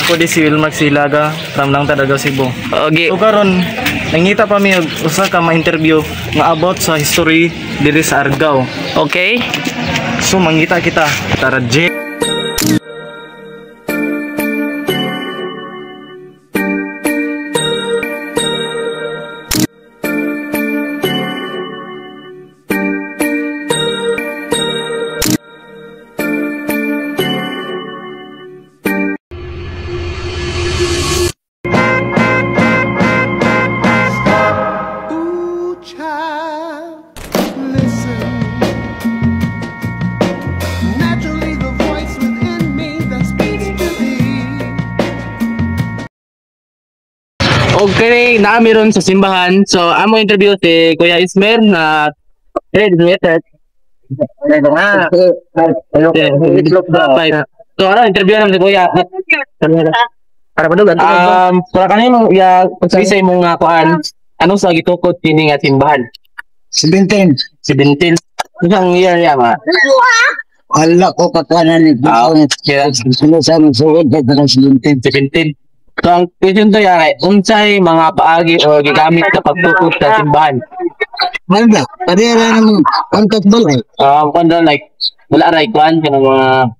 Ako di si Wilmark Silaga from Langta, Davao, Cebu. Okay. So karon nangita pa mi og usa ka ma-interview nga about sa history diri sa Argao. Okay. So mangita kita. Tara, J. Okay, naami ron sa simbahan. So, amo interview si Kuya Ismer na graduated. So, ano, interview naman si Kuya. Para kanino ya pagsisay mo nga kuan. Ano sa gitukod kini nga simbahan? 17. Isang year ya ma. Wala ko kakanan ni Sino-sama suod ka ng 17. 17. So, ang question to yan ay, unsay mga paagi o gigamit sa pagtukod sa simbahan? Wala. Parehara naman. Kontak ba eh? Kung like, wala ray kuan ka ng mga,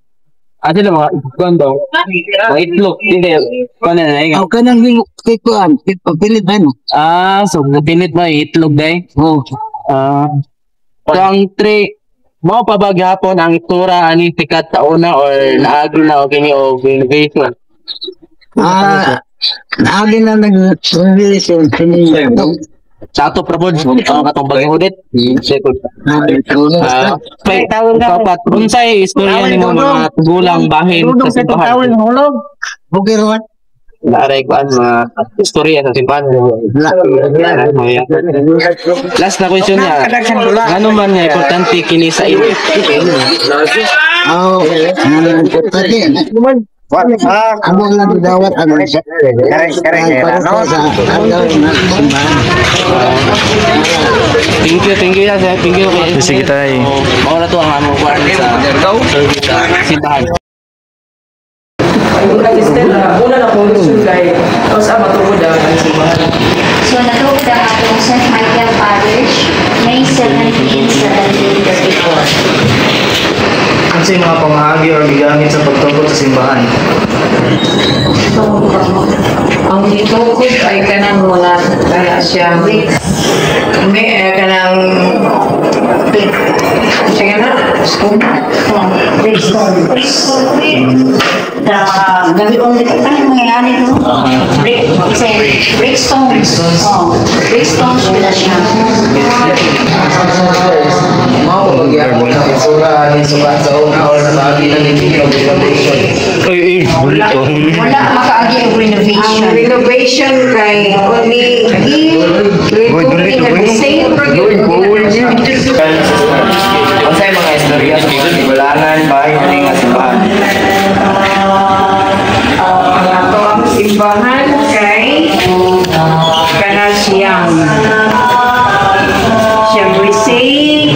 ano na mga kuan daw? Mga itlog, hindi, kuan na Ako ka nang kikuan, papilit ba no? so napilit mo itlog day? Oo. So, ang mo pa ba gihapon ang itura ani sikat sa una or naagro na o kini o innovation? Naagin na nag-revision. Sa ato prabod, katong bagong udit. Kapat, unsay istorya ni mo mga tugulang bahin sa simbahan? Okay, Rowan. Naaray ko mga istorya sa simbahan. Last na question niya, ano man nga importante kini sa iyo? Amo lang dawat ano siya. Para sa agaw na simbahan. Thank you ya, thank you. Sige tay. Mao na to ang among kuan sa service sa simbahan. Una na conclusion kay sa matungod ang simbahan. So natupad ang atong St. Michael Parish May 17, 1734. Ano sa mga pamahagi o gigamit sa pagtukod sa simbahan? Ang itukod ay kanang wala kaya siya may kanang sige na Gabi-on dito ano mangyayari no? Brickstones. Brickstones sila siya. mau magyapon ang isura ni sulat sa una or sa bahagi ng renovation. Wala makaagi ang renovation. Ang renovation kay only the same ang sa mga istorya sa mga sibulangan, bahay na nga simbahan. Ang simbahan kay Kanasiyang. Shall we say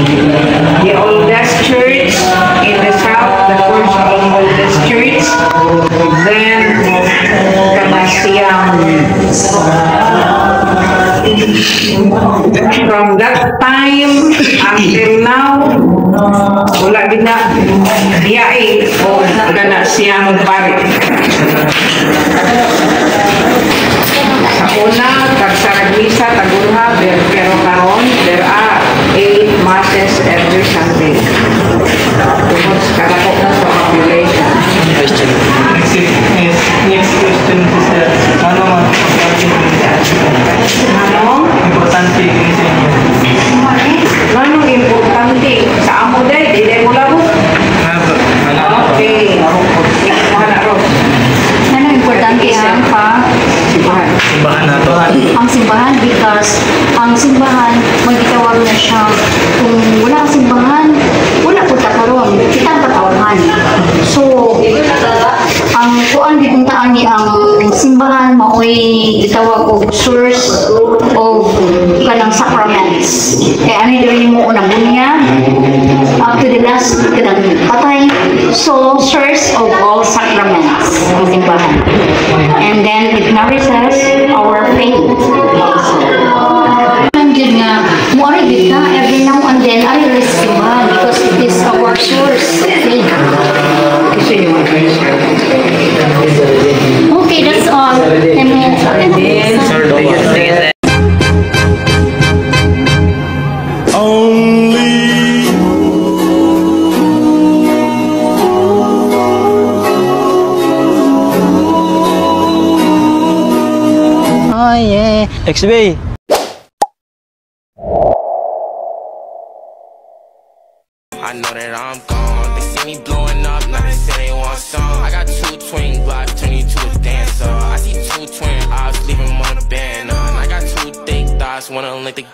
the oldest church in the south, the first oldest church, then Kanasiyang. From that time until now, wala din na biyay o gana siyang pari. Sa una, tagsarag-misa, tagulha, pero karon, there are 8 masses every Sunday. Tungkol sa karako na sa population. Next question is ano man Ano? importante kini sa inyo? Anong importante? Sa amo day, di mo labo. Okay. Ano importante ang Simbahan na to. ang simbahan because ang simbahan magitawag na siya kung wala ang simbahan wala po karon kita ang patawahan so ang kuan di kung taan ani ang simbahan maoy gitawag og source of kanang sacraments. Kaya ani diri mo unang bunya up to the last kanang patay, so source of all sacraments ang simbahan. And then it nourishes our faith also. Yun nga, mo ari gid na every now and then ari rin sa simbahan because it is our source of faith. Okay, that's all. Oh yeah. XB. I know that I'm gone. They see me blowing up, now they say they want some. I got 2 twin blocks, turn you to a dancer. I see 2 twin eyes, leaving on the band. I got 2 thick thighs, wanna link the